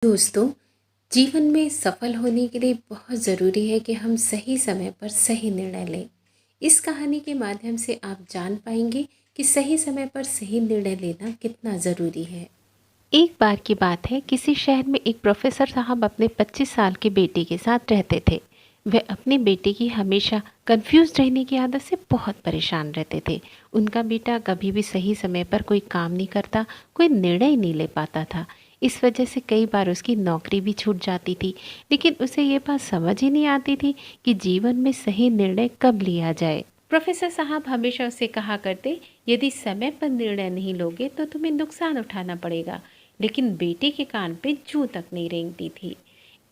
दोस्तों, जीवन में सफल होने के लिए बहुत ज़रूरी है कि हम सही समय पर सही निर्णय लें। इस कहानी के माध्यम से आप जान पाएंगे कि सही समय पर सही निर्णय लेना कितना ज़रूरी है। एक बार की बात है, किसी शहर में एक प्रोफेसर साहब अपने 25 साल के बेटे के साथ रहते थे। वह अपने बेटे की हमेशा कंफ्यूज रहने की आदत से बहुत परेशान रहते थे। उनका बेटा कभी भी सही समय पर कोई काम नहीं करता, कोई निर्णय नहीं ले पाता था। इस वजह से कई बार उसकी नौकरी भी छूट जाती थी। लेकिन उसे ये बात समझ ही नहीं आती थी कि जीवन में सही निर्णय कब लिया जाए। प्रोफेसर साहब हमेशा उसे कहा करते, यदि समय पर निर्णय नहीं लोगे तो तुम्हें नुकसान उठाना पड़ेगा। लेकिन बेटे के कान पे जूं तक नहीं रेंगती थी।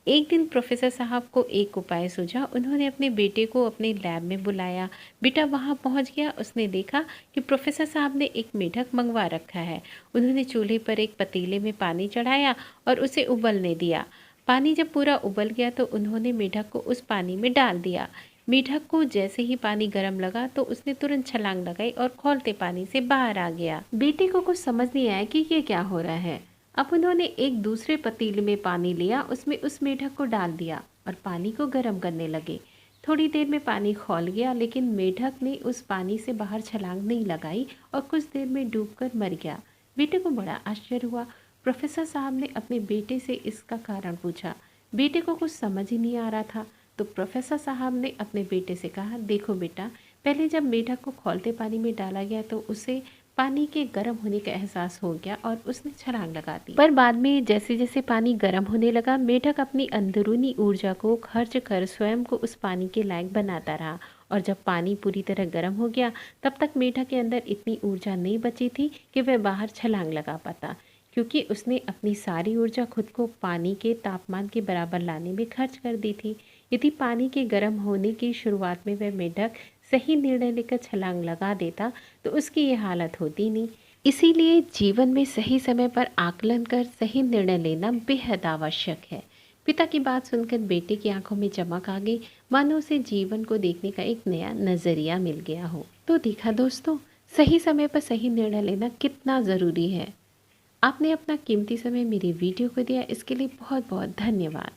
एक दिन प्रोफेसर साहब को एक उपाय सूझा। उन्होंने अपने बेटे को अपने लैब में बुलाया। बेटा वहां पहुंच गया। उसने देखा कि प्रोफेसर साहब ने एक मेढक मंगवा रखा है। उन्होंने चूल्हे पर एक पतीले में पानी चढ़ाया और उसे उबलने दिया। पानी जब पूरा उबल गया तो उन्होंने मेढक को उस पानी में डाल दिया। मेढक को जैसे ही पानी गर्म लगा तो उसने तुरंत छलांग लगाई और खौलते पानी से बाहर आ गया। बेटे को कुछ समझ नहीं आया कि ये क्या हो रहा है। अब उन्होंने एक दूसरे पतीले में पानी लिया, उसमें उस मेढक को डाल दिया और पानी को गर्म करने लगे। थोड़ी देर में पानी खौल गया, लेकिन मेढक ने उस पानी से बाहर छलांग नहीं लगाई और कुछ देर में डूबकर मर गया। बेटे को बड़ा आश्चर्य हुआ। प्रोफेसर साहब ने अपने बेटे से इसका कारण पूछा। बेटे को कुछ समझ ही नहीं आ रहा था। तो प्रोफेसर साहब ने अपने बेटे से कहा, देखो बेटा, पहले जब मेढक को खौलते पानी में डाला गया तो उसे पानी के गर्म होने का एहसास हो गया और उसने छलांग लगा दी। पर बाद में जैसे जैसे पानी गर्म होने लगा, मेढक अपनी अंदरूनी ऊर्जा को खर्च कर स्वयं को उस पानी के लायक बनाता रहा। और जब पानी पूरी तरह गर्म हो गया, तब तक मेढक के अंदर इतनी ऊर्जा नहीं बची थी कि वह बाहर छलांग लगा पाता, क्योंकि उसने अपनी सारी ऊर्जा खुद को पानी के तापमान के बराबर लाने में खर्च कर दी थी। यदि पानी के गर्म होने की शुरुआत में वह मेढक सही निर्णय लेकर छलांग लगा देता तो उसकी ये हालत होती नहीं। इसीलिए जीवन में सही समय पर आकलन कर सही निर्णय लेना बेहद आवश्यक है। पिता की बात सुनकर बेटे की आंखों में चमक आ गई, मानो उसे जीवन को देखने का एक नया नजरिया मिल गया हो। तो देखा दोस्तों, सही समय पर सही निर्णय लेना कितना ज़रूरी है। आपने अपना कीमती समय मेरी वीडियो को दिया, इसके लिए बहुत बहुत धन्यवाद।